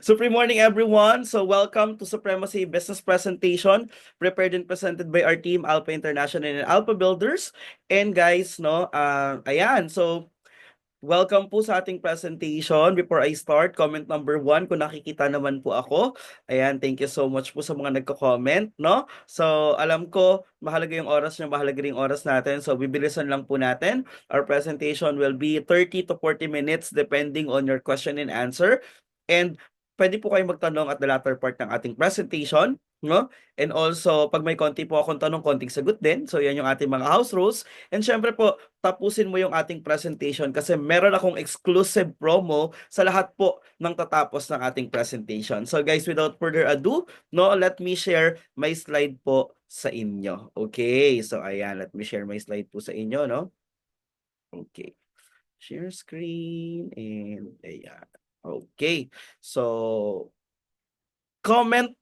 Supreme morning, everyone. So, welcome to Supremacy Business Presentation, prepared and presented by our team, Alpha International and Alpha Builders. And guys, no, ayan. So, welcome po sa ating presentation. Before I start, comment number 1, kung nakikita naman po ako. Ayan, thank you so much po sa mga nagko-comment, no? So, alam ko, mahalaga yung oras nyo, mahalaga rin yung oras natin. So, bibilisan lang po natin. Our presentation will be 30 to 40 minutes depending on your question and answer. And pwede po kayo magtanong at the latter part ng ating presentation, no? And also, pag may konti po akong tanong, konting sagot din. So, yan yung ating mga house rules. And syempre po, tapusin mo yung ating presentation kasi meron akong exclusive promo sa lahat po ng tatapos ng ating presentation. So guys, without further ado, no, let me share my slide po sa inyo. Okay, so ayan, let me share my slide po sa inyo, no? Okay, share screen and ayan. Okay, so comment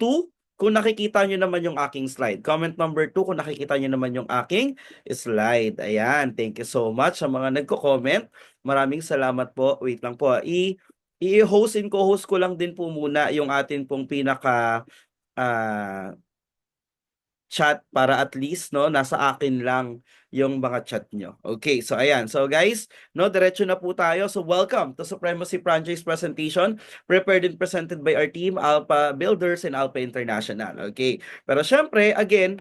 2 kung nakikita nyo naman yung aking slide. Comment number 2 kung nakikita nyo naman yung aking slide. Ayan, thank you so much sa mga nagko-comment. Maraming salamat po. Wait lang po. I-host and co-host ko lang din po muna yung atin pong pinaka chat para at least no nasa akin lang yung mga chat nyo. Okay, so ayan. So guys, no diretso na po tayo. So welcome to Supremacy Franchise Presentation, prepared and presented by our team Alpha Builders and Alpha International. Okay. Pero syempre, again,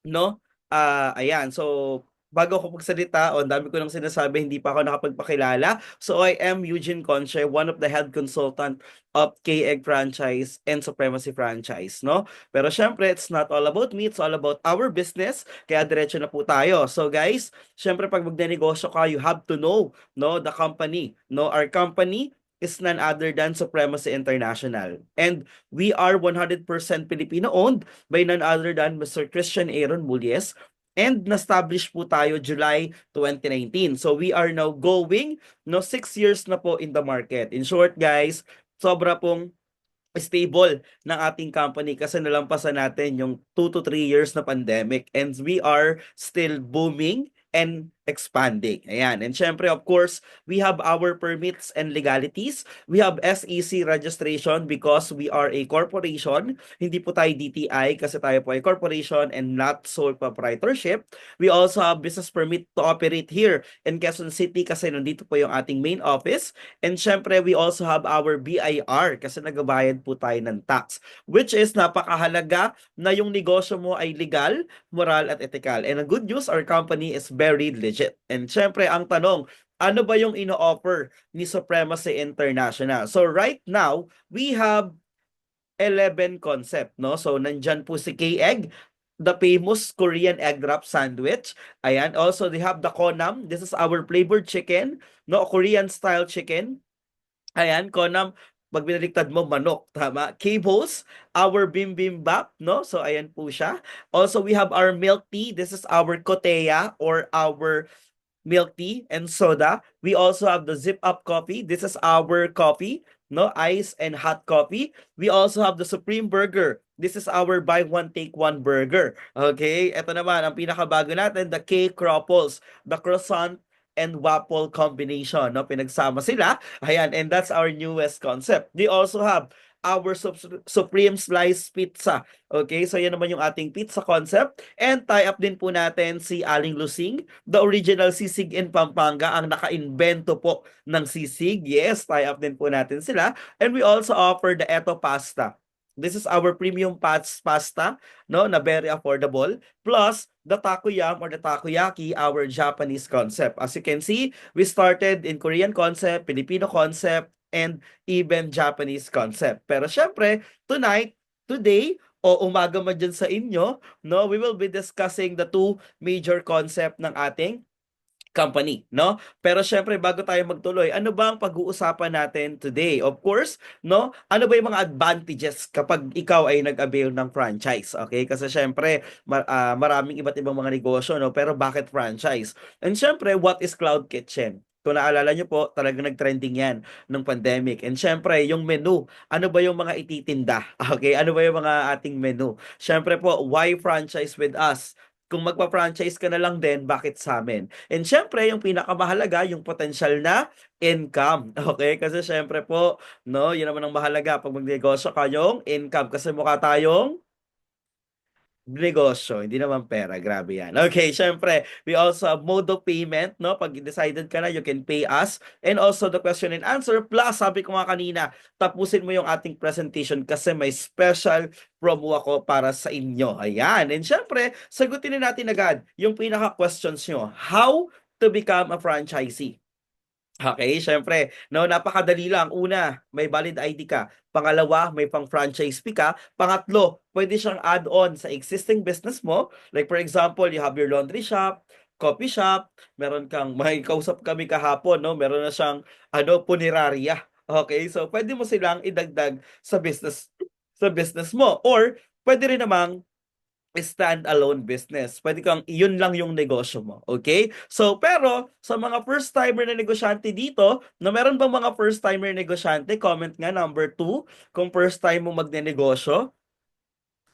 no? Ayan. So bago ako magsalita, ang dami ko nang sinasabi, hindi pa ako nakapagpakilala. So I am Eugene Conche, one of the head consultant of K-Egg Franchise and Supremacy Franchise, no? Pero syempre, it's not all about me, it's all about our business. Kaya diretso na po tayo. So guys, syempre pag magnenegosyo ka, you have to know, no, the company, no? Our company is none other than Supremacy International. And we are 100% Filipino-owned by none other than Mr. Christian Aaron Mullies, and na-establish po tayo July 2019. So we are now going 6 years na po in the market. In short guys, sobra pong stable ng ating company kasi nalampasan natin yung 2 to 3 years na pandemic and we are still booming and expanding. Ayan. And syempre, of course, we have our permits and legalities. We have SEC registration because we are a corporation. Hindi po tayo DTI kasi tayo po ay corporation and not sole proprietorship. We also have business permit to operate here in Quezon City kasi nandito po yung ating main office. And syempre, we also have our BIR kasi nagabayad po tayo ng tax, which is napakahalaga na yung negosyo mo ay legal, moral, at ethical. And the good news, our company is very legit. And syempre, ang tanong, ano ba yung ino-offer ni Supremacy International? So right now, we have 11 concept, no? So nandyan po si K-Egg, the famous Korean egg wrap sandwich. Ayan, also they have the Konam. This is our flavored chicken, no? Korean style chicken. Ayan, Konam, pag binaliktad mo, manok, tama? K-Bowls, our bibimbap, no? So, ayan po siya. Also, we have our milk tea. This is our koteya or our milk tea and soda. We also have the Zip Up coffee. This is our coffee, no? Ice and hot coffee. We also have the Supreme Burger. This is our buy one, take one burger. Okay? Ito naman, ang pinakabago natin, the K-Cropples, the croissant and waffle combination, no? Pinagsama sila. Ayan, and that's our newest concept. They also have our Supreme Slice Pizza. Okay, so yan naman yung ating pizza concept. And tie up din po natin si Aling Lusing, the original sisig in Pampanga, ang naka-invento po ng sisig. Yes, tie up din po natin sila. And we also offer the Eto Pasta. This is our premium pasta, no, na very affordable. Plus, the takoyam or the takoyaki, our Japanese concept. As you can see, we started in Korean concept, Filipino concept, and even Japanese concept. Pero syempre, today, o umaga man dyan sa inyo, no, we will be discussing the 2 major concept ng ating company, no? Pero syempre, bago tayo magtuloy, ano ba ang pag-uusapan natin today? Of course, no? Ano ba yung mga advantages kapag ikaw ay nag-avail ng franchise? Okay? Kasi syempre, maraming iba't ibang mga negosyo, no? Pero bakit franchise? And syempre, what is Cloud Kitchen? Kung naalala nyo po, talagang nag-trending yan nung pandemic. And syempre, yung menu, ano ba yung mga ititinda? Okay? Ano ba yung mga ating menu? Syempre po, why franchise with us? Kung magpa-franchise ka na lang din, bakit sa amin? And syempre, yung pinakamahalaga, yung potential na income. Okay? Kasi syempre po, no, yun naman ang mahalaga pag magnegosyo ka, yung income. Kasi mukha tayong negosyo, hindi naman pera. Grabe yan. Okay, syempre, we also have mode of payment, no? Pag decided ka na, you can pay us. And also the question and answer. Plus, sabi ko nga kanina, tapusin mo yung ating presentation kasi may special promo ako para sa inyo. Ayan. And syempre, sagutin na natin agad yung pinaka-questions nyo. How to become a franchisee? Okay, syempre, no, napakadali lang. Una, may valid ID ka. Pangalawa, may pang-franchise fee ka. Pangatlo, pwede siyang add-on sa existing business mo. Like for example, you have your laundry shop, coffee shop, meron kang, may kausap kami kahapon, no? Meron na siyang, punerarya. Okay, so pwede mo silang idagdag sa business mo. Or, pwede rin namang stand-alone business. Pwede kang, yun lang yung negosyo mo. Okay? So, pero, sa mga first-timer na negosyante dito, na meron bang mga first-timer negosyante? Comment nga, number 2, kung first time mo magne-negosyo.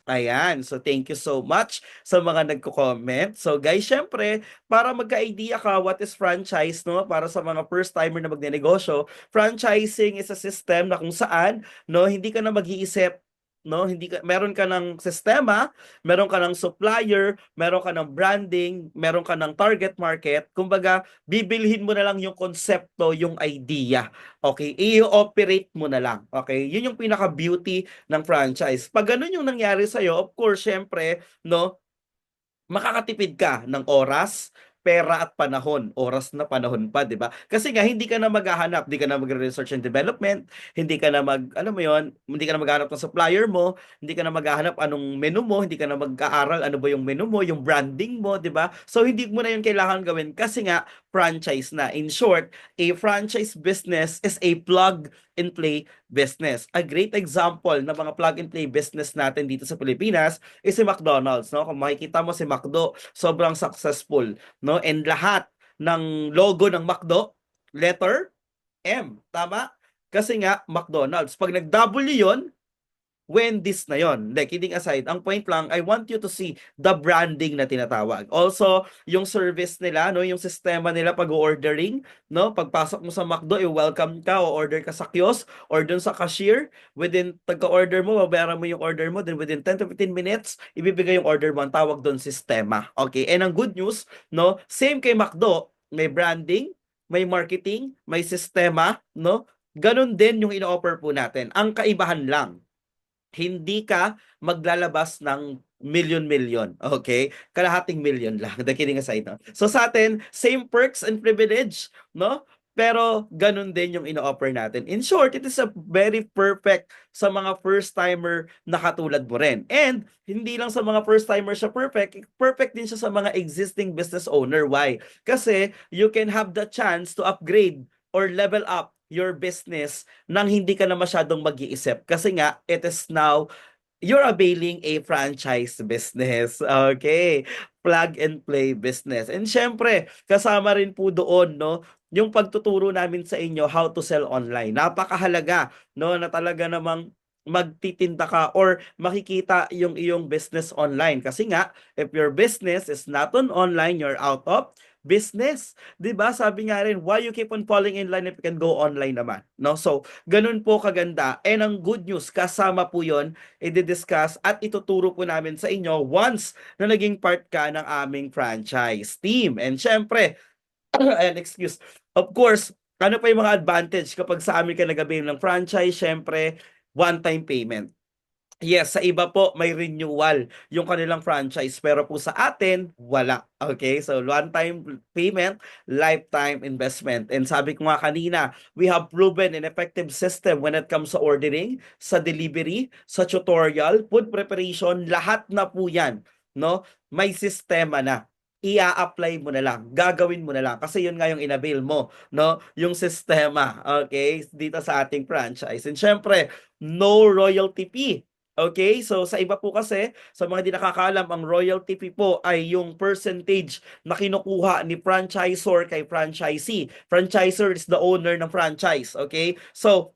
Ayan. So, thank you so much sa mga nagko-comment. So, guys, syempre, para magka-idea ka what is franchise, no? Para sa mga first-timer na magne-negosyo, franchising is a system na kung saan, no, hindi ka na mag-iisip, no? Hindi ka, meron ka ng sistema, meron ka ng supplier, meron ka ng branding, meron ka ng target market. Kumbaga, bibilhin mo na lang yung konsepto, yung idea. Okay? I-operate mo na lang. Okay? Yun yung pinaka-beauty ng franchise. Pag ganun yung nangyari sa'yo, of course, syempre, no, makakatipid ka ng oras, pera at panahon. Oras na panahon pa, di ba? Kasi nga, hindi ka na maghahanap, hindi ka na mag-research and development, hindi ka na alam mo yon, hindi ka na maghahanap ng supplier mo, hindi ka na maghahanap anong menu mo, hindi ka na mag-aaral ano ba yung menu mo, yung branding mo, di ba? So, hindi mo na yun kailangan gawin kasi nga, franchise na. In short, a franchise business is a plug and play business. A great example ng mga plug and play business natin dito sa Pilipinas is si McDonald's, no? Kung makikita mo si McDo, sobrang successful, no? And lahat ng logo ng McDo, letter M, tama? Kasi nga McDonald's. Pag nag-W 'yon, Wendy's na yon. Like, kidding aside, ang point lang, I want you to see the branding na tinatawag. Also, yung service nila, no, yung sistema nila pag-ordering, no, pagpasok mo sa McDo, i-welcome ka, o order ka sa kiosk, or dun sa cashier, within, pagka-order mo, babayaran mo yung order mo, then within 10 to 15 minutes, ibibigay yung order mo, ang tawag dun sistema. Okay, and ang good news, no, same kay McDo, may branding, may marketing, may sistema, no, ganun din yung ino-offer po natin. Ang kaibahan lang, hindi ka maglalabas ng million-million, okay? Kalahating million lang. The kidding aside, no? So sa atin, same perks and privilege, no? Pero ganun din yung ino-offer natin. In short, it is a very perfect sa mga first-timer na katulad mo rin. And hindi lang sa mga first-timer siya perfect, perfect din siya sa mga existing business owner. Why? Kasi you can have the chance to upgrade or level up your business nang hindi ka na masyadong mag-iisip. Kasi nga, it is now you're availing a franchise business. Okay. Plug and play business. And syempre, kasama rin po doon, no, yung pagtuturo namin sa inyo how to sell online. Napakahalaga, no, na talaga namang magtitinda ka or makikita yung iyong business online. Kasi nga, if your business is not on online, you're out of business. 'Di ba? Sabi nga rin, why you keep on falling in line if you can go online naman, no? So, ganun po kaganda. And ang good news, kasama po 'yon, i-discuss at ituturo po namin sa inyo once na naging part ka ng aming franchise team. And syempre, and excuse, of course, ano pa yung mga advantage kapag sa amin ka nag-avail ng franchise? Syempre, one-time payment. Yes, sa iba po may renewal yung kanilang franchise pero po sa atin wala. Okay? So one-time payment, lifetime investment. And sabi ko nga kanina, we have proven an effective system when it comes sa ordering, sa delivery, sa tutorial, food preparation, lahat na po 'yan, no? May sistema na. Ia-apply mo na lang, gagawin mo na lang kasi yun nga yung inavail mo, no? Yung sistema, okay? Dito sa ating franchise. And syempre, no royalty fee. Okay, so sa iba po kasi, sa mga di nakakaalam, ang royalty fee po ay yung percentage na kinukuha ni franchisor kay franchisee. Franchisor is the owner ng franchise, okay? So,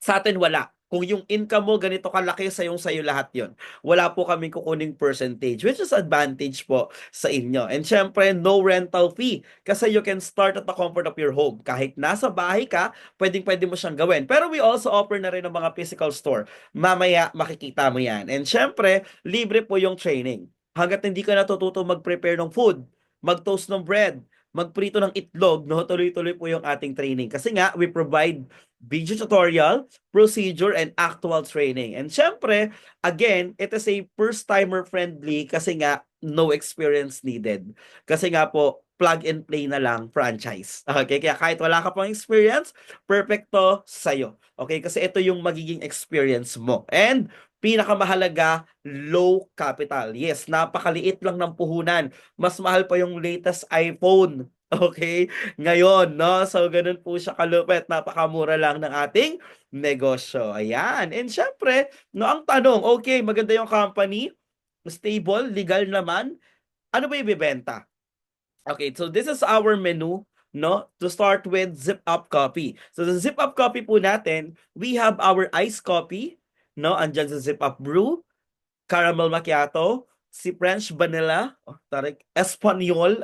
sa atin wala. Kung yung income mo ganito kalaki, sayo lahat yon. Wala po kaming kukuning percentage, which is advantage po sa inyo. And syempre, no rental fee. Kasi you can start at the comfort of your home. Kahit nasa bahay ka, pwedeng-pwede mo siyang gawin. Pero we also offer na rin ng mga physical store. Mamaya, makikita mo yan. And syempre, libre po yung training. Hanggat hindi ka natututo mag-prepare ng food, mag-toast ng bread, magprito ng itlog, no? Tuloy-tuloy po yung ating training. Kasi nga, we provide video tutorial, procedure, and actual training. And syempre, again, it is a first-timer friendly kasi nga, no experience needed. Kasi nga po, plug and play na lang franchise. Okay, kaya kahit wala ka pang experience, perfecto sa'yo. Okay, kasi ito yung magiging experience mo. And pinakamahalaga, low capital. Yes, napakaliit lang ng puhunan. Mas mahal pa yung latest iPhone. Okay? Ngayon, no? So, ganun po siya kalupit. Napakamura lang ng ating negosyo. Ayan. And syempre, no, ang tanong, okay, maganda yung company, stable, legal naman. Ano ba ibibenta? Okay, so this is our menu, no? To start with, Zip Up Coffee. So, the Zip Up Coffee po natin, we have our iced coffee, no? Andyan sa Zip Up Brew, caramel macchiato, si French vanilla, tarik, Espanyol,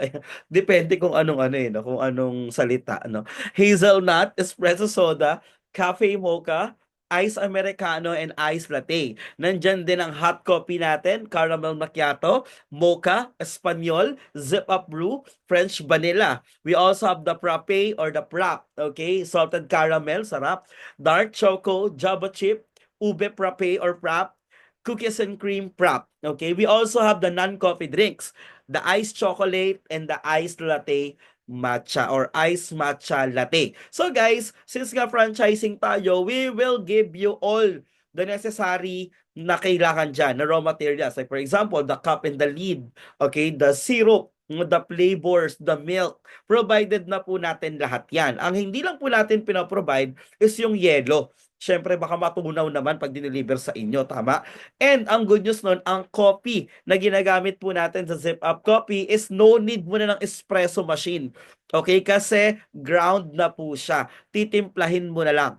depende kung anong ano no, kung anong salita, no. Hazelnut, espresso soda, cafe mocha, ice americano, and ice latte. Nandyan din ang hot coffee natin, caramel macchiato, mocha, Espanyol, zip up brew, French vanilla. We also have the frappe or the frap, okay, salted caramel, sarap, dark choco, java chip, ube frappe or frap, cookies and cream frap. Okay, we also have the non-coffee drinks, the iced chocolate and the iced latte matcha or iced matcha latte. So guys, since nga franchising tayo, we will give you all the necessary na kailangan dyan, na raw materials. Like for example, the cup and the lid, okay, the syrup, the flavors, the milk, provided na po natin lahat yan. Ang hindi lang po natin pinaprovide is yung yelo. Siyempre, baka matunaw naman pag dineliver sa inyo, tama? And ang good news nun, ang coffee na ginagamit po natin sa Zip Up Coffee is no need mo na ng espresso machine. Okay? Kasi ground na po siya. Titimplahin mo na lang.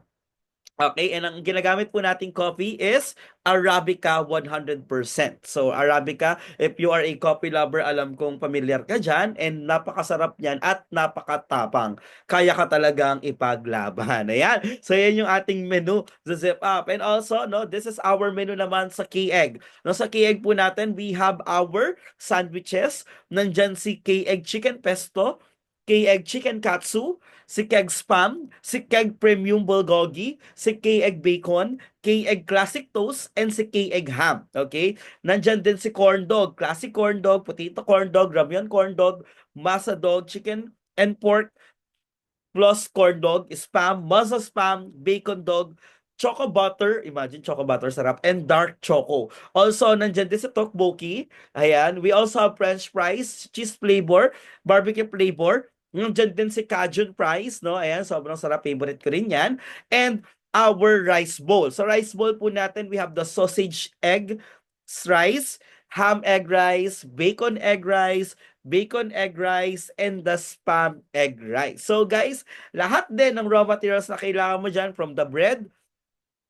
Okay, and ang ginagamit po nating coffee is Arabica 100%. So, Arabica, if you are a coffee lover, alam kong familiar ka dyan, and napakasarap niyan at napakatapang. Kaya ka talagang ipaglaban. Ayan. So, yan yung ating menu sa Zip Up. And also, no, this is our menu naman sa K-Egg. No, sa K-Egg po natin, we have our sandwiches. Nandyan si K-Egg Chicken Pesto, K-Egg Chicken Katsu, si Keg Spam, si Keg Premium Bulgogi, si K-Egg Bacon, K-Egg Classic Toast, and si K-Egg Ham. Okay? Nandyan din si Corn Dog, Classic Corn Dog, Potato Corn Dog, Ramyun Corn Dog, Masa Dog, Chicken and Pork, plus Corn Dog, Spam, Masa Spam, Bacon Dog, Choco Butter, imagine Choco Butter, sarap, and Dark Choco. Also, nandyan din si Tteokbokki. Ayan. We also have French fries, cheese flavor, barbecue flavor, nandiyan din si Cajun fries, no? Ayan, sobrang sarap. Favorite ko rin yan. And our rice bowl. So, rice bowl po natin, we have the sausage egg rice, ham egg rice, bacon egg rice, and the spam egg rice. So, guys, lahat din ng raw materials na kailangan mo dyan, from the bread,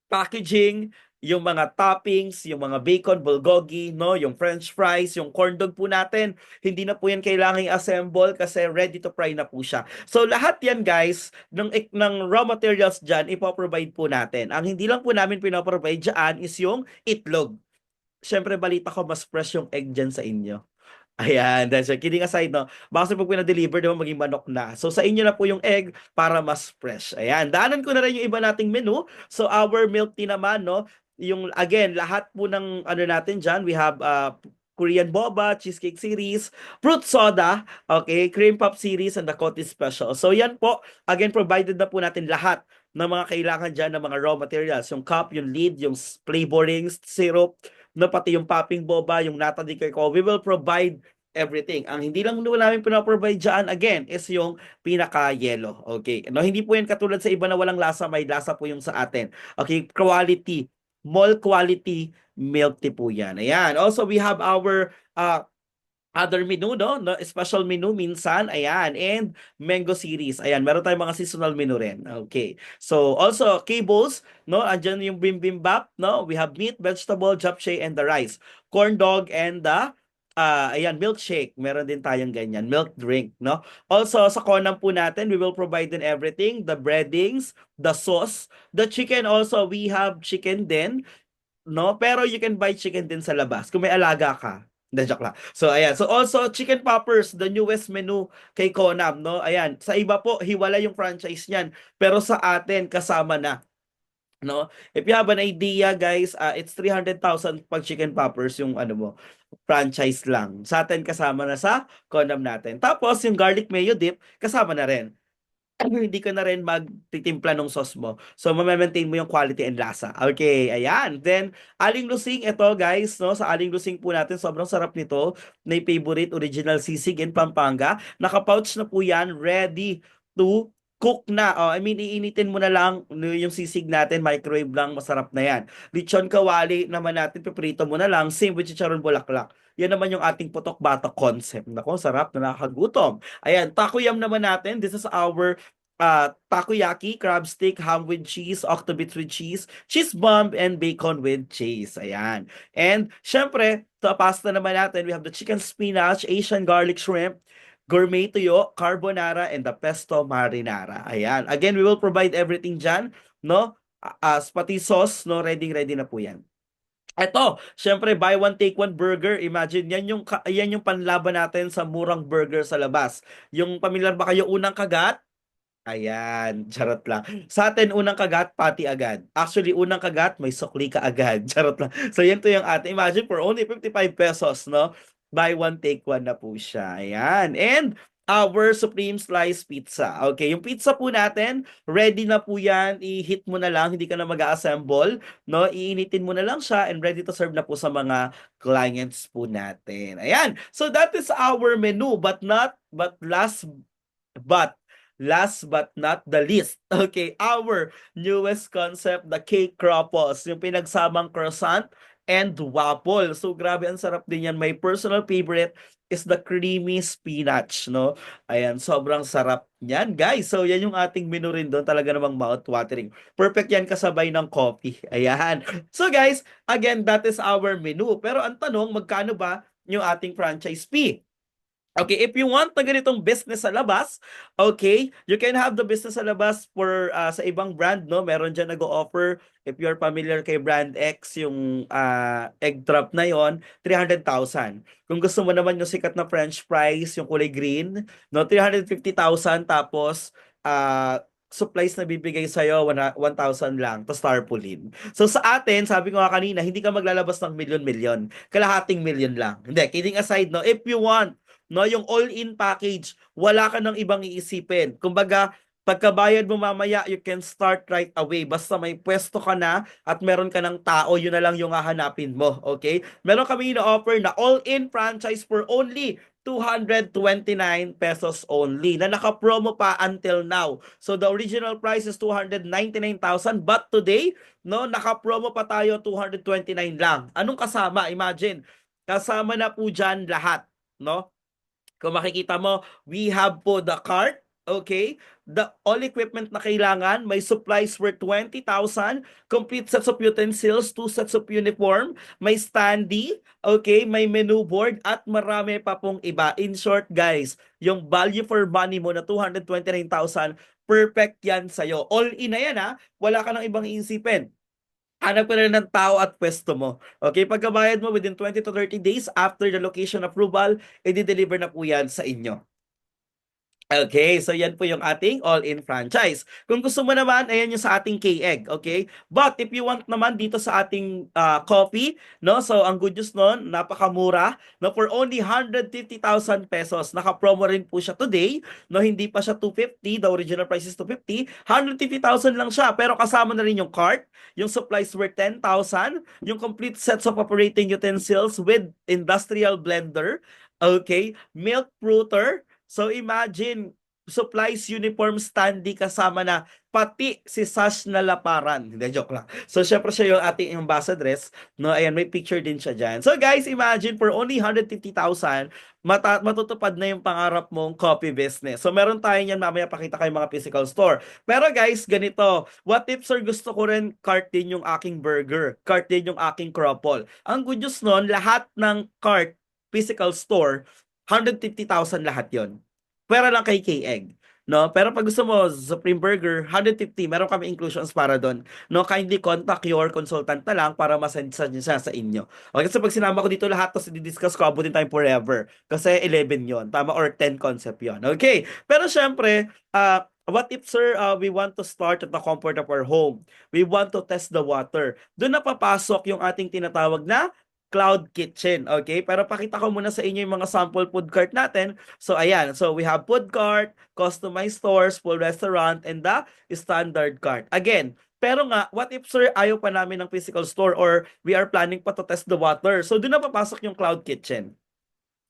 packaging, yung mga toppings, yung mga bacon, bulgogi, no, yung french fries, yung corn dog po natin, hindi na po yan kailangang i-assemble kasi ready to fry na po siya. So lahat yan guys, ng raw materials dyan, ipoprovide po natin. Ang hindi lang po namin pinoprovide dyan is yung itlog. Siyempre balita ko mas fresh yung egg dyan sa inyo. Ayan, that's it. Kidding aside, no? Baka pag pinadeliver, di ba, maging manok na. So, sa inyo na po yung egg para mas fresh. Ayan, daanan ko na rin yung iba nating menu. So, our milk tea naman, no? Yung, again, lahat po ng ano natin dyan, we have Korean boba, cheesecake series, fruit soda, okay, cream puff series, and the coffee special. So, yan po, again, provided na po natin lahat ng mga kailangan dyan ng mga raw materials. Yung cup, yung lid, yung flavorings, syrup, no, pati yung popping boba, yung nata de coco, we will provide everything. Ang hindi lang namin pinaprovide dyan, again, is yung pinaka-yellow. Okay? No, hindi po yan katulad sa iba na walang lasa, may lasa po yung sa atin. Okay? Quality, mall quality milk tea po yan. Ayan. Also, we have our other menu, no? Special menu minsan, ayan, and mango series. Ayan, meron tayong mga seasonal menu rin. Okay. So, also, cables, no? Andyan yung bibimbap, no? We have meat, vegetable, japchae, and the rice. Corn dog and the ayan, milkshake. Meron din tayong ganyan, milk drink, no? Also, sa Conam po natin, we will provide din everything, the breadings, the sauce, the chicken also, we have chicken din, no? Pero you can buy chicken din sa labas kung may alaga ka. Hindi, joke lang. So, ayan. So, also, chicken poppers, the newest menu kay Conam, no? Ayan. Sa iba po, hiwala yung franchise niyan. Pero sa atin, kasama na. No? If you have an idea, guys, it's 300,000 pag chicken poppers yung ano mo, franchise lang. Sa atin, kasama na sa Conam natin. Tapos, yung garlic mayo dip, kasama na rin. Hindi ka na rin magtitimpla ng sauce mo. So, ma-maintain mo yung quality and lasa. Okay, ayan. Then, aling lusing, ito guys, no? Sa aling lusing po natin, sobrang sarap nito. May favorite original sisig in Pampanga. Naka-pouch na po yan, ready to cook na. Oh, I mean, iinitin mo na lang yung sisig natin, microwave lang, masarap na yan. Lechon kawali naman natin, piprito mo na lang, same with chicharon bulaklak. Yan naman yung ating putok batok concept. Nako, sarap, nakakagutom. Ayan, takoyam naman natin. This is our takoyaki, crab stick, ham with cheese, octobits with cheese bomb, and bacon with cheese. Ayan. And syempre, sa pasta naman natin, we have the chicken spinach, Asian garlic shrimp, gourmet tuyo, carbonara, and the pesto marinara. Ayan. Again, we will provide everything dyan, no? Pati sauce, no? Ready na po yan. Eto, syempre buy one take one burger. Imagine yan yung panlaban natin sa murang burger sa labas. Yung pamilyar ba kayo unang kagat? Ayan, charot lang. Sa atin, unang kagat, pati agad. Actually, unang kagat, may sukli ka agad. Charot lang. So, yan to yung atin. Imagine, for only 55 pesos, no? Buy one, take one na po siya. Ayan. And our Supreme Slice Pizza. Okay, yung pizza po natin, ready na po yan. I-hit mo na lang, hindi ka na mag-assemble. No? Iinitin mo na lang siya and ready to serve na po sa mga clients po natin. Ayan. So, that is our menu. But last but not the least, okay, our newest concept, the cake croppers, yung pinagsamang croissant and waffle. So, grabe, ang sarap din yan. My personal favorite is the creamy spinach, no? Ayan, sobrang sarap niyan, guys. So, yan yung ating menu rin doon. Talaga namang mouth-watering. Perfect yan kasabay ng coffee. Ayan. So, guys, again, that is our menu. Pero ang tanong, magkano ba yung ating franchise fee? Okay, if you want na ganitong business sa labas, okay, you can have the business sa labas for sa ibang brand, no? Meron dyan nag-o-offer, if you're familiar kay Brand X, yung egg drop na yon, 300,000. Kung gusto mo naman yung sikat na French fries, yung kulay green, no, 350,000, tapos supplies na bibigay sa'yo, 1,000 lang, to tarpaulin. So sa atin, sabi ko nga kanina, hindi ka maglalabas ng milyon-milyon. Kalahating milyon lang. Hindi, kidding aside, no, if you want, no, yung all-in package, wala ka nang ibang iisipin. Kumbaga, pagkabayad mo mamaya, you can start right away. Basta may pwesto ka na at meron ka ng tao, yun na lang yung hahanapin mo. Okay? Meron kami ina-offer na all-in franchise for only 229 pesos only na naka-promo pa until now. So the original price is 299,000 but today, no, naka-promo pa tayo 229 lang. Anong kasama? Imagine, kasama na po dyan lahat, no? Kung makikita mo, we have po the cart, okay? The all equipment na kailangan, may supplies worth 20,000, complete sets of utensils, 2 sets of uniform, may standee, okay? May menu board, at marami pa pong iba. In short, guys, yung value for money mo na 229,000, perfect yan sa'yo. All in na yan, ha? Wala ka nang ibang iisipin. Hanap ka na ng tao at pwesto mo. Okay, pagkabayad mo within 20 to 30 days after the location approval, i-deliver na po yan sa inyo. Okay, so yan po yung ating all-in franchise. Kung gusto mo naman, ayan yung sa ating K-Egg, okay? But if you want naman dito sa ating coffee, no? So ang good news nun, napakamura, no? For only 150,000 pesos. Naka-promo rin po siya today, no? Hindi pa siya 250, the original price is 250. 150,000 lang siya, pero kasama na rin yung cart, yung supplies worth 10,000, yung complete sets of operating utensils with industrial blender, okay? Milk fruiter. So imagine, supplies, uniform, standee, kasama na pati si Sash na laparan. Hindi, joke lang. So, syempre siya yung ating ambassadress. No, ayan, may picture din siya dyan. So, guys, imagine for only 150,000, matutupad na yung pangarap mong coffee business. So, meron tayo niyan, mamaya pakita kayo mga physical store. Pero guys, ganito, what if sir gusto ko rin cart din yung aking burger, cart din yung aking croffle. Ang good news nun, lahat ng cart, physical store, 150,000 lahat yon. Pera lang kay K-Egg. No? Pero pag gusto mo, Supreme Burger, 150, meron kami inclusions para doon. No? Kindly contact your consultant na lang para masend siya sa inyo. Okay, so pag sinama ko dito lahat, tapos i-discuss ko, abutin tayo forever. Kasi 11 yon, tama? Or 10 concept yon. Okay, pero syempre, what if sir, we want to start at the comfort of our home? We want to test the water. Doon na papasok yung ating tinatawag na cloud kitchen, okay? Pero pakita ko muna sa inyo yung mga sample food cart natin. So, ayan. So, we have food cart, customized stores, full restaurant, and the standard cart. Again, pero nga, what if sir, ayaw pa namin ng physical store or we are planning pa to test the water? So, doon na papasok yung cloud kitchen.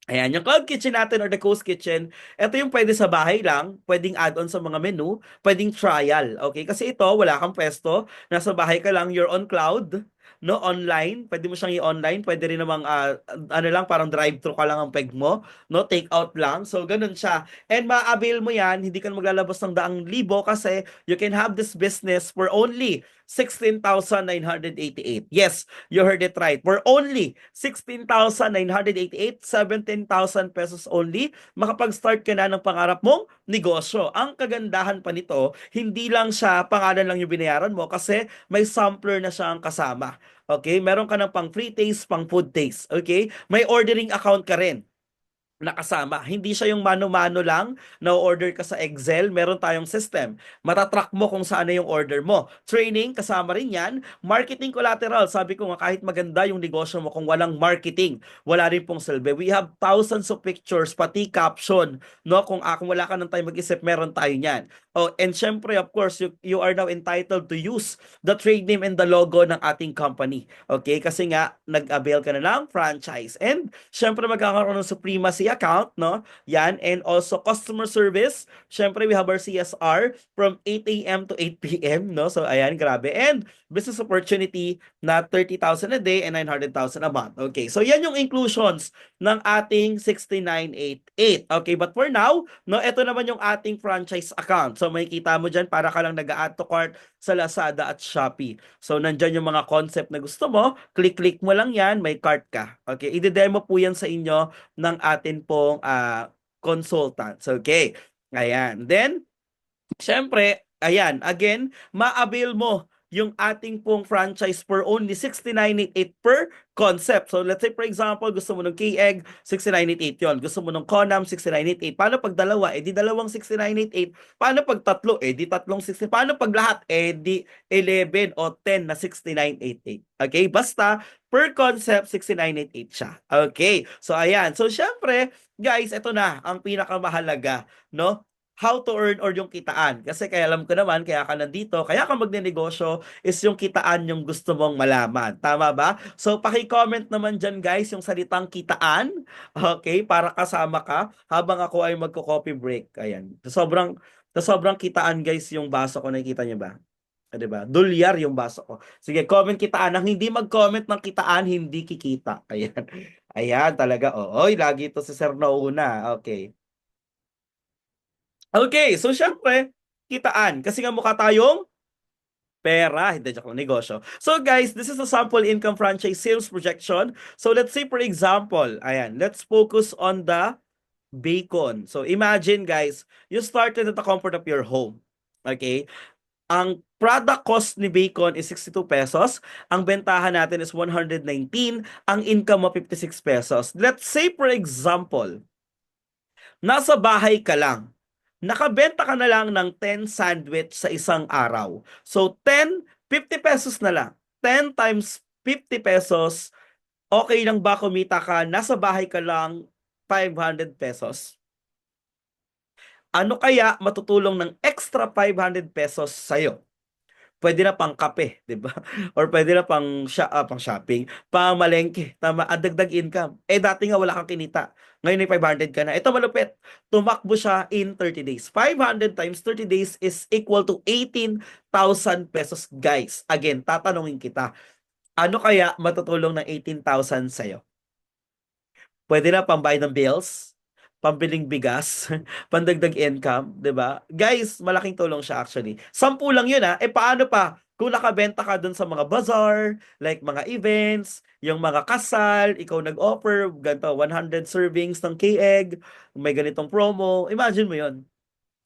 Ayan, yung cloud kitchen natin or the ghost kitchen, ito yung pwede sa bahay lang, pwedeng add-on sa mga menu, pwedeng trial, okay? Kasi ito, wala kang pwesto, nasa bahay ka lang, you're on cloud, no, online, pwede mo siyang i-online, pwede rin namang, ano lang, parang drive-thru ka lang ang peg mo, no, take out lang, so ganun siya. And ma-avail mo yan, hindi ka maglalabas ng 100,000 kasi you can have this business for only 16,988. Yes, you heard it right. For only 16,988, 17,000 pesos only, makapag-start ka na ng pangarap mong negosyo. Ang kagandahan pa nito, hindi lang siya pangalan lang yung binayaran mo kasi may sampler na siyang kasama. Okay? Meron ka ng pang free taste, pang food taste. Okay? May ordering account ka rin nakasama. Hindi siya yung mano-mano lang na order ka sa Excel. Meron tayong system. Matatrack mo kung saan na yung order mo. Training, kasama rin yan. Marketing collateral. Sabi ko nga, kahit maganda yung negosyo mo, kung walang marketing, wala rin pong silbi. We have thousands of pictures, pati caption. No? Kung wala ka ng time mag-isip, meron tayo niyan. Oh, and syempre, of course, you are now entitled to use the trade name and the logo ng ating company. Okay? Kasi nga, nag-avail ka na ng franchise. And syempre, magkakaroon ng supremacy account, no? Yan. And also, customer service. Syempre, we have our CSR from 8 a.m. to 8 p.m., no? So, ayan, grabe. And business opportunity na 30,000 a day and 900,000 a month. Okay, so yan yung inclusions ng ating 6988. Okay, but for now, no, ito naman yung ating franchise account. So, makikita mo dyan para ka lang nag-add to cart sa Lazada at Shopee. So, nandyan yung mga concept na gusto mo. Click-click mo lang yan, may cart ka. Okay, i-demo po yan sa inyo ng atin pong consultants. Okay, ayan. Then, syempre, ayan, again, ma-avail mo yung ating pong franchise for only 6988 per concept. So let's say for example, gusto mo ng K-Egg, 6988 yon. Gusto mo ng Conam, 6988. Paano pag dalawa? Eh di dalawang 6988. Paano pag tatlo? Eh di tatlong 60. Paano pag lahat? Eh di 11 o 10 na 6988. Okay? Basta per concept, 6988 siya. Okay. So ayan. So syempre, guys, ito na ang pinakamahalaga, no? How to earn or yung kitaan. Kasi kaya alam ko naman, kaya ka nandito, kaya ka magnenegosyo is yung kitaan yung gusto mong malaman. Tama ba? So, paki-comment naman dyan guys yung salitang kitaan. Okay? Para kasama ka habang ako ay magko-coffee break. Ayan. Sobrang kitaan guys yung baso ko. Nakikita niyo ba? Diba? Dolyar yung baso ko. Sige, comment kitaan. Ang hindi mag-comment ng kitaan, hindi kikita. Ayan. Ayan talaga. Oo, lagi to si Sir nauna. Okay. Okay, so syempre, kitaan. Kasi nga mukha tayong pera, hindi joke lang, negosyo. So guys, this is a sample income franchise sales projection. So let's say for example, ayan, let's focus on the bacon. So imagine guys, you started at the comfort of your home. Okay? Ang product cost ni bacon is 62 pesos. Ang bentahan natin is 119. Ang income mo 56 pesos. Let's say for example, nasa bahay ka lang. Nakabenta ka na lang ng 10 sandwich sa isang araw. So 10, 50 pesos na lang. 10 times 50 pesos, okay lang ba kumita ka? Nasa bahay ka lang, 500 pesos. Ano kaya matutulong ng extra 500 pesos sa'yo? pwede na pang kape, 'di ba? Or pwede na pang shopping, pamalengke, tama, ang dagdag income. Eh dati nga wala kang kinita. Ngayon may 500 ka na. Ito malupit. Tumakbo siya in 30 days. 500 times 30 days is equal to 18,000 pesos, guys. Again, tatanungin kita, ano kaya matutulong ng 18,000 sa'yo? Pwede na pambayad ng bills, pambiling bigas, pandagdag income, 'di ba? Guys, malaking tulong siya actually. 10 lang 'yun ah. Eh paano pa kung nakabenta ka dun sa mga bazaar, like mga events, yung mga kasal, ikaw nag-offer ganito 100 servings ng K-egg, may ganitong promo. Imagine mo 'yon.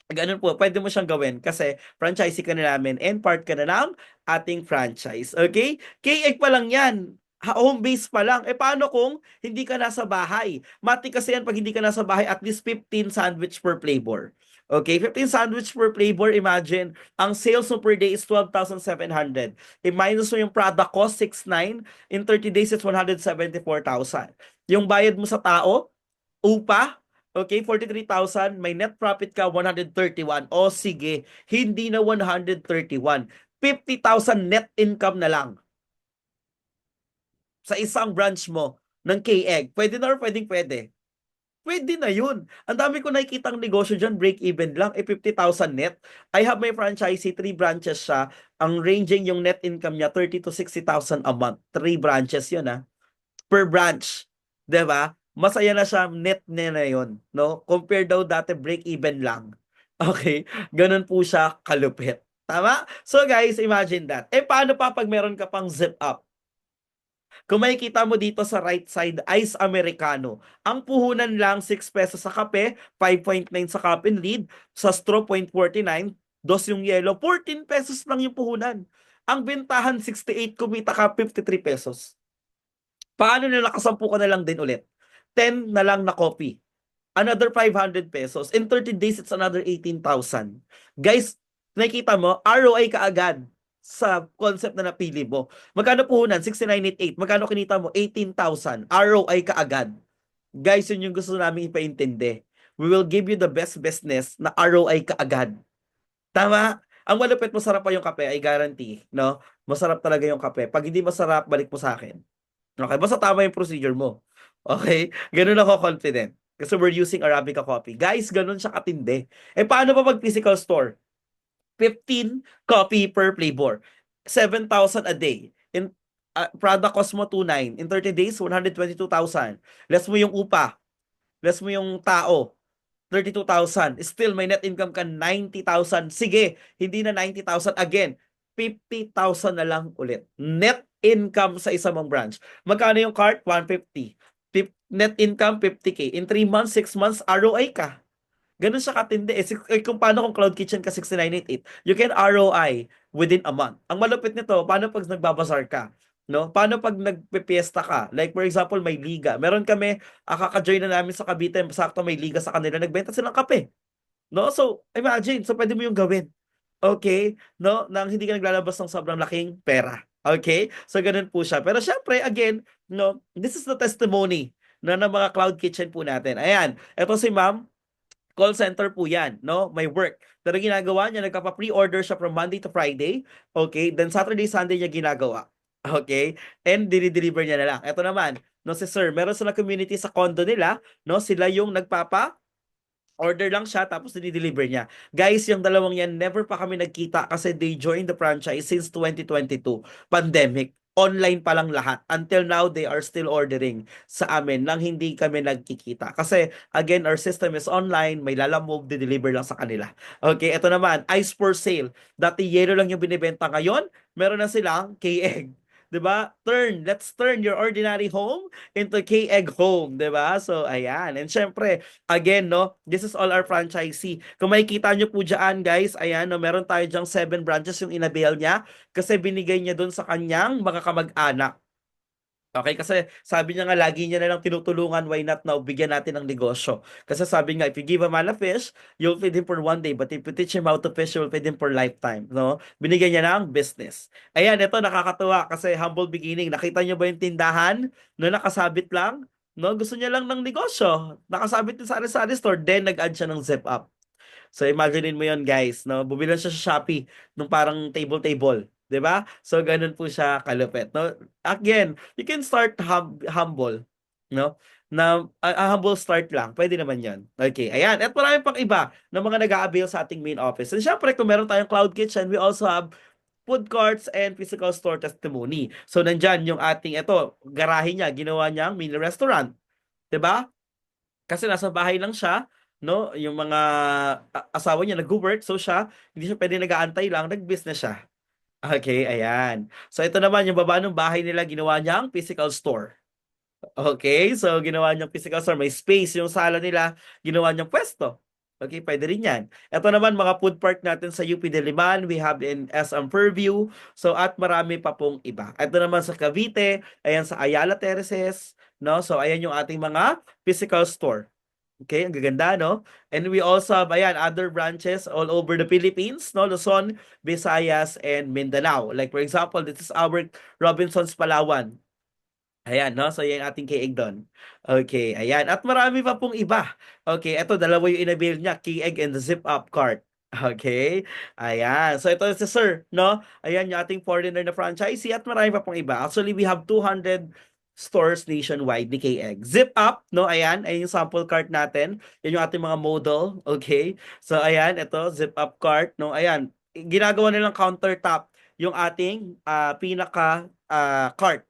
Ganun po, pwede mo siyang gawin kasi franchisee ka na namin and part ka na ng ating franchise. Okay? K-egg pa lang yan. Home base pa lang. Eh paano kung hindi ka nasa bahay? Mati kasi yan pag hindi ka nasa bahay, at least 15 sandwich per flavor. Okay, 15 sandwich per flavor, imagine, ang sales mo per day is 12,700. I-minus mo yung product cost, 6,900. In 30 days, it's 174,000. Yung bayad mo sa tao, upa, okay, 43,000, may net profit ka 131. O sige, hindi na 131. 50,000 net income na lang sa isang branch mo ng K-Egg. Pwede na or pwede? Pwede na yun. Ang dami ko nakikitang negosyo dyan, break even lang, 50,000 net. I have my franchisee, 3 branches siya. Ang ranging yung net income niya, 30 to 60,000 a month. 3 branches yun per branch. 'Di ba? Masaya na siya, net niya na 'yon, no? Compare daw dati break even lang. Okay? Ganun po siya kalupit. Tama? So guys, imagine that. Eh paano pa pag meron ka pang zip up? Kung makikita mo dito sa right side, Ice Americano. Ang puhunan lang 6 pesos sa kape, 5.9 sa cup and lead, sa straw 0.49, dos yung yellow, 14 pesos lang yung puhunan. Ang bentahan 68, kumita ka 53 pesos. Paano na nakasampu ka na lang din ulit? 10 na lang na copy. Another 500 pesos. In 30 days, it's another 18,000. Guys, nakikita mo, ROI ka agad sa concept na napili mo. Magkano puhunan? 6988. Magkano kinita mo? 18,000. ROI ka agad. Guys, yun yung gusto namin ipaintindi. We will give you the best business na ROI ka agad. Tama? Ang malupit, masarap pa yung kape, I guarantee. No? Masarap talaga yung kape. Pag hindi masarap, balik mo sa akin. Okay, basta tama yung procedure mo. Okay? Ganun ako confident. Kasi we're using Arabica coffee. Guys, ganun siya katindi. Eh, paano pa pag physical store? 15 coffee per flavor. 7,000 a day. In product cost mo 2,900. In 30 days, 122,000. Less mo yung upa. Less mo yung tao. 32,000. Still, may net income ka 90,000. Sige, hindi na 90,000. Again, 50,000 na lang ulit. Net income sa isang mong branch. Magkano yung cart? 150. Net income, 50K. In 3 months, 6 months, ROI ka. Ganun siya katindi. Kung paano kung Cloud Kitchen ka 6988, you can ROI within a month. Ang malupit nito, paano pag nagbabazar ka? No? Paano pag nagpipiesta ka? Like for example, may liga. Meron kami, kaka-join na namin sa Cavite, sakto may liga sa kanila, nagbenta silang kape. No? So, imagine, so pwede mo yung gawin. Okay? No? Nang hindi ka naglalabas ng sobrang laking pera. Okay? So, ganun po siya. Pero syempre, again, no, this is the testimony ng mga cloud kitchen po natin. Ayan. Ito si ma'am, call center po yan, no? May work. Pero ginagawa niya, nagkapa-pre-order siya from Monday to Friday. Okay? Then Saturday, Sunday niya ginagawa. Okay? And dinideliver niya na lang. Ito naman, no, si sir, meron sila community sa condo nila, no? Sila yung order lang siya tapos dinideliver niya. Guys, yung dalawang yan, never pa kami nagkita kasi they joined the franchise since 2022. Pandemic. Online pa lang lahat. Until now, they are still ordering sa amin nang hindi kami nagkikita. Kasi, again, our system is online. May lalamove, di-deliver lang sa kanila. Okay, ito naman, ice for sale. Dati yellow lang yung binibenta ngayon. Meron na silang K-egg. 'Di ba? Let's turn your ordinary home into K-Egg home, 'di ba? So, ayan. And syempre, again, no, this is all our franchisee. Kung makikita nyo po dyan, guys, ayan, no, meron tayo dyang 7 branches yung inabail niya kasi binigay niya doon sa kanyang mga kamag-anak. Okay, kasi sabi niya nga lagi niya na lang tinutulungan, why not now bigyan natin ng negosyo. Kasi sabi nga, if you give a man a fish, you'll feed him for one day, but if you teach him how to fish, you'll feed him for lifetime, no? Binigyan niya ng business. Ayan, ito nakakatuwa kasi humble beginning. Nakita niyo ba yung tindahan no nakasabit lang? No, gusto niya lang ng negosyo. Nakasabit din sa sari-sari store, then nag-add siya ng zip up. So imaginein mo yon guys, no? Bumili siya sa Shopee nung parang table-table, 'di ba? So ganun po siya kalupit, no? Again, you can start humble, no? Na humble start lang, pwede naman 'yon. Okay, ayan. At marami pang iba na mga nag-a-avail sa ating main office. And syempre, kung meron tayong cloud kitchen, we also have food carts and physical store testimony. So nandyan yung ating garahe niya, ginawa niyang mini restaurant, 'di ba? Kasi nasa bahay lang siya, no? Yung mga asawa niya nag-work, so siya hindi siya pwede nag-aantay lang, nag-business siya. Okay, ayan. So ito naman yung baba ng bahay nila, ginawa niyang physical store. Okay, so ginawa niyang physical store, may space yung sala nila, ginawa niyang pwesto. Okay, pwede rin yan. Ito naman mga food park natin sa UP Diliman, we have in SM Purview, so at marami pa pong iba. Ito naman sa Cavite, ayan sa Ayala Terraces, no? So ayan yung ating mga physical store. Okay, ang gaganda, no? And we also have, ayan, other branches all over the Philippines, no? Luzon, Visayas, and Mindanao. Like for example, this is our Robinsons Palawan. Ayan, no? So, yan ating kieg doon. Okay, ayan. At marami pa pong iba. Okay, eto, dalawa yung inabil niya, kieg and the zip-up cart. Okay, ayan. So, ito si Sir, no? Ayan yung ating foreigner na franchisee at marami pa pong iba. Actually, we have 200 stores nationwide ni KEG. Zip up, no? Ayan, ayan yung sample cart natin. Yan yung ating mga model. Okay, so ayan, ito, zip up cart, no? Ayan, ginagawa nilang countertop yung ating pinaka cart.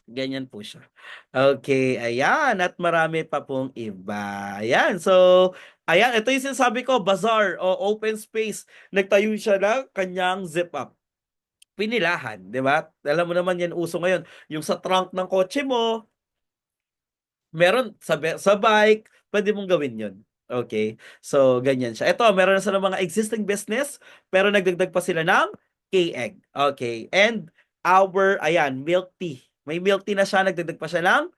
Ganyan po siya. Okay, ayan. At marami pa pong iba. Ayan. So, ayan. Ito yung sinasabi ko, bazaar o open space. Nagtayo siya ng kanyang zip-up. Pinilahan, di ba? Alam mo naman yan uso ngayon. Yung sa trunk ng kotse mo, meron sa bike, pwede mong gawin yun. Okay? So, ganyan siya. Ito, meron na sila mga existing business, pero nagdagdag pa sila ng K-egg. Okay? And ayan, milk tea. May milk tea na siya, nagdagdag pa siya ng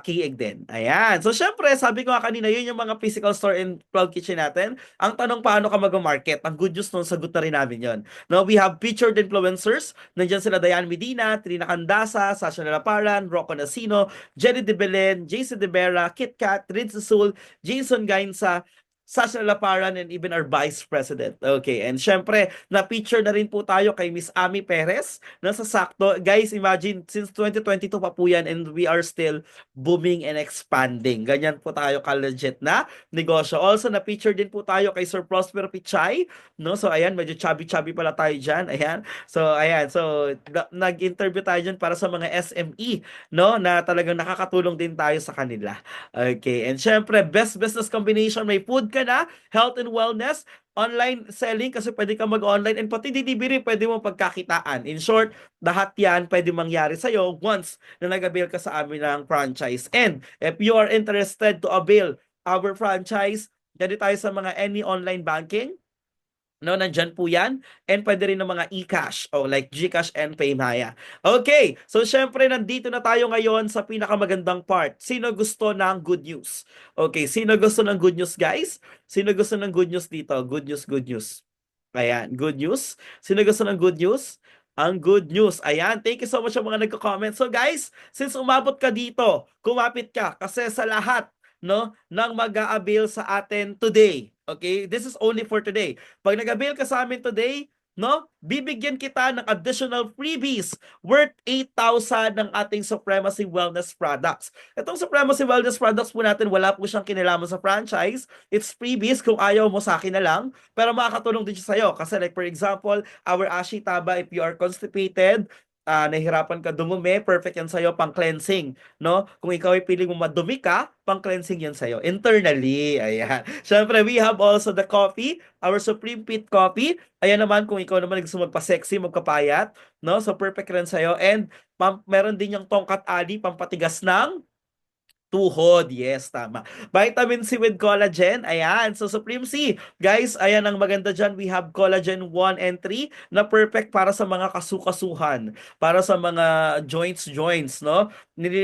kieg din. Ayan. So, syempre, sabi ko nga kanina, yun yung mga physical store and cloud kitchen natin. Ang tanong, paano ka mag-market? Ang good news nun, sagot na rin namin yun. No, we have featured influencers. Nandiyan sila Diane Medina, Trina Candasa, Sasha Nalaparan, Rocco Nasino, Jenny De Belen, Jason De Vera, Kit Kat, Rinz Sul, Jason Gainsa, Sasha Laparan, and even our Vice President. Okay, and syempre, na-feature na rin po tayo kay Miss Ami Perez na sa sakto. Guys, imagine, since 2022 pa po yan and we are still booming and expanding. Ganyan po tayo ka-legit na negosyo. Also, na-feature din po tayo kay Sir Prosper Pichay. No? So, ayan, medyo chubby-chubby pala tayo dyan. Ayan. So, ayan. So, nag-interview tayo dyan para sa mga SME, no? Na talagang nakakatulong din tayo sa kanila. Okay, and syempre, best business combination, may food ka na, health and wellness, online selling kasi pwede ka mag-online, and pati delivery pwede mo pagkakitaan. In short, lahat yan pwede mangyari sa'yo once na nag-avail ka sa amin ng franchise. And if you are interested to avail our franchise, dyan tayo sa mga any online banking, no, nandyan po yan. And pwede rin ng mga e-cash o like GCash and Paymaya. Okay, so syempre nandito na tayo ngayon sa pinakamagandang part. Sino gusto ng good news? Okay, sino gusto ng good news, guys? Sino gusto ng good news dito? Good news, good news. Ayan, good news. Sino gusto ng good news? Ang good news. Ayan, thank you so much sa mga nagko-comment. So guys, since umabot ka dito, kumapit ka kasi sa lahat, no, ng mag-a-avail sa atin today. Okay, this is only for today. Pag nag-avail ka sa amin today, no, bibigyan kita ng additional freebies worth 8,000 ng ating Supremacy Wellness products. Itong Supremacy Wellness products po natin, wala po siyang kinalaman sa franchise. It's freebies kung ayaw mo sa akin na lang, pero makakatulong din siya sa'yo. Kasi like for example, our Ashi Taba, if you are constipated, nahihirapan ka dumumi, perfect yan sa'yo pang cleansing, no? Kung ikaw ay piling mo madumi ka, pang cleansing yan sa'yo. Internally, ayan. Syempre, we have also the coffee, our Supreme Peat Coffee. Ayan naman, kung ikaw naman gusto magpa-sexy, magpapayat, no? So, perfect rin sa'yo. And, meron din yung Tongkat Ali, pampatigas ng tuhod. Yes, tama. Vitamin C with collagen. Ayan. So, Supreme C. Guys, ayan ang maganda dyan. We have collagen 1 and 3 na perfect para sa mga kasukasuhan. Para sa mga joints, no?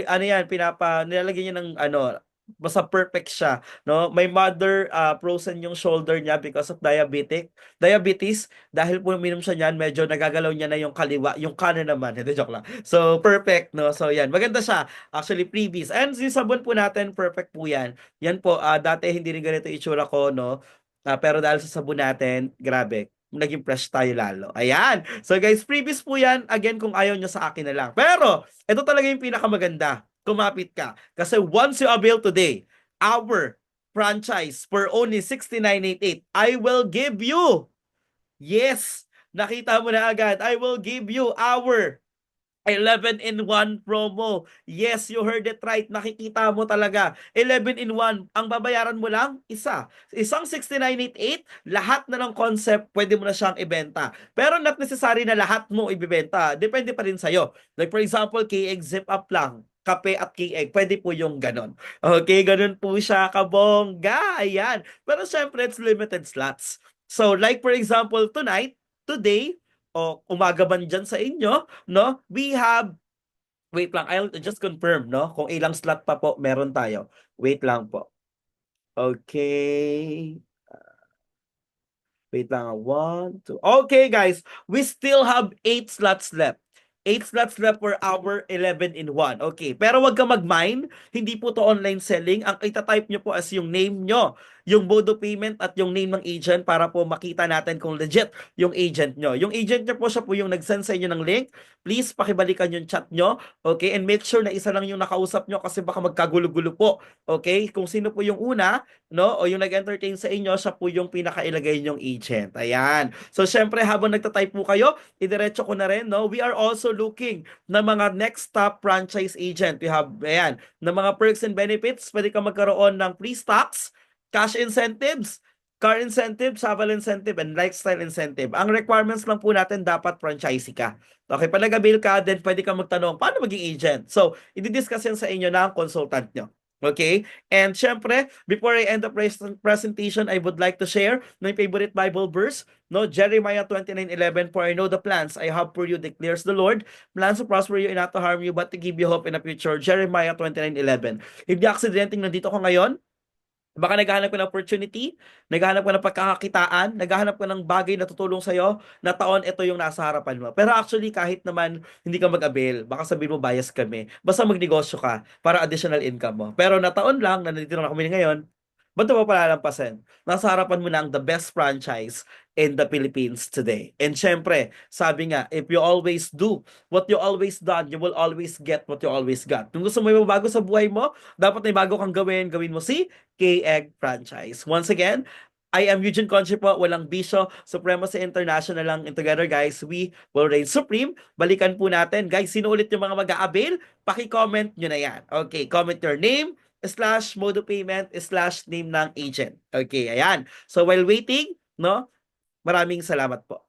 Ano yan, nilalagyan niya ng, basta perfect siya, no? May mother frozen yung shoulder niya because of diabetes. Dahil po uminom siya niyan, medyo nagagalaw niya na yung kaliwa, yung kanan naman. Hindi, joke lang. So, perfect, no? So, yan. Maganda siya. Actually, previous. And yung sabon po natin, perfect po yan. Yan po, dati hindi rin ganito itsura ko, no? Pero dahil sa sabon natin, grabe, naging fresh tayo lalo. Ayan. So guys, previous po yan. Again, kung ayaw nyo sa akin na lang. Pero, ito talaga yung pinakamaganda. Kumapit ka. Kasi once you avail today, our franchise for only 6988, I will give you, yes, nakita mo na agad, I will give you our 11-in-1 promo. Yes, you heard it right. Nakikita mo talaga. 11-in-1. Ang babayaran mo lang, isa. Isang 6988, lahat na ng concept, pwede mo na siyang ibenta. Pero not necessary na lahat mo ibibenta. Depende pa rin sa'yo. Like for example, KX Zip Up lang. Kape at KX. Pwede po yung ganon. Okay, ganon po siya, kabongga. Ayan. Pero syempre, it's limited slots. So like for example, tonight, today, o umaga man dyan sa inyo, no? We have, wait lang, I'll just confirm, no? Kung ilang slot pa po meron tayo. Wait lang po. Okay. Wait lang. 1, 2. Okay, guys. We still have 8 slots left. 8 slots left for our 11-in-1. Okay. Pero wag ka mag-mine. Hindi po to online selling. Ang itatype nyo po as yung name nyo, yung mode of payment at yung name ng agent para po makita natin kung legit yung agent nyo. Yung agent nyo po, siya po yung nag-send sa inyo ng link. Please, pakibalikan yung chat nyo. Okay? And make sure na isa lang yung nakausap nyo kasi baka magkagulo-gulo po. Okay? Kung sino po yung una, no? O yung nag-entertain sa inyo, siya po yung pinakailagay nyong agent. Ayan. So, syempre, habang nagtatype po kayo, idiretso ko na rin, no? We are also looking na mga next top franchise agent. We have, ayan, na mga perks and benefits. Pwede ka magkaroon ng free stocks, cash incentives, car incentive, travel incentive, and lifestyle incentive. Ang requirements lang po natin, dapat franchisee ka. Okay, pag nag-avail ka, then pwede ka magtanong, paano maging agent? So, i-discuss yan sa inyo ng consultant nyo. Okay? And syempre, before I end the presentation, I would like to share my favorite Bible verse, no? Jeremiah 29:11, for I know the plans I have for you, declares the Lord, plans to prosper you and not to harm you, but to give you hope in the future. Jeremiah 29:11. Hindi aksidenteng nandito ko ngayon. Baka naghahanap ka ng opportunity, naghahanap ka ng pagkakakitaan, naghahanap ka ng bagay na tutulong sa'yo, na taon ito yung nasa harapan mo. Pero actually, kahit naman hindi ka mag-avail, baka sabihin mo bias kami, basta magnegosyo ka para additional income mo. Pero na taon lang, na nandito na kami ngayon, ba't mo pa palalampasin? Nasa harapan mo na ang the best franchise in the Philippines today. And syempre, sabi nga, if you always do what you always done, you will always get what you always got. Kung gusto mo yung bago sa buhay mo, dapat may bago kang gawin, gawin mo si K-Egg Franchise. Once again, I am Eugene Conchi po, walang bisyo, Supremacy International lang, and together guys, we will reign supreme. Balikan po natin. Guys, sino ulit yung mga mag-a-avail? Paki-comment nyo na yan. Okay, comment your name, / mode of payment, / name ng agent. Okay, ayan. So while waiting, no, maraming salamat po.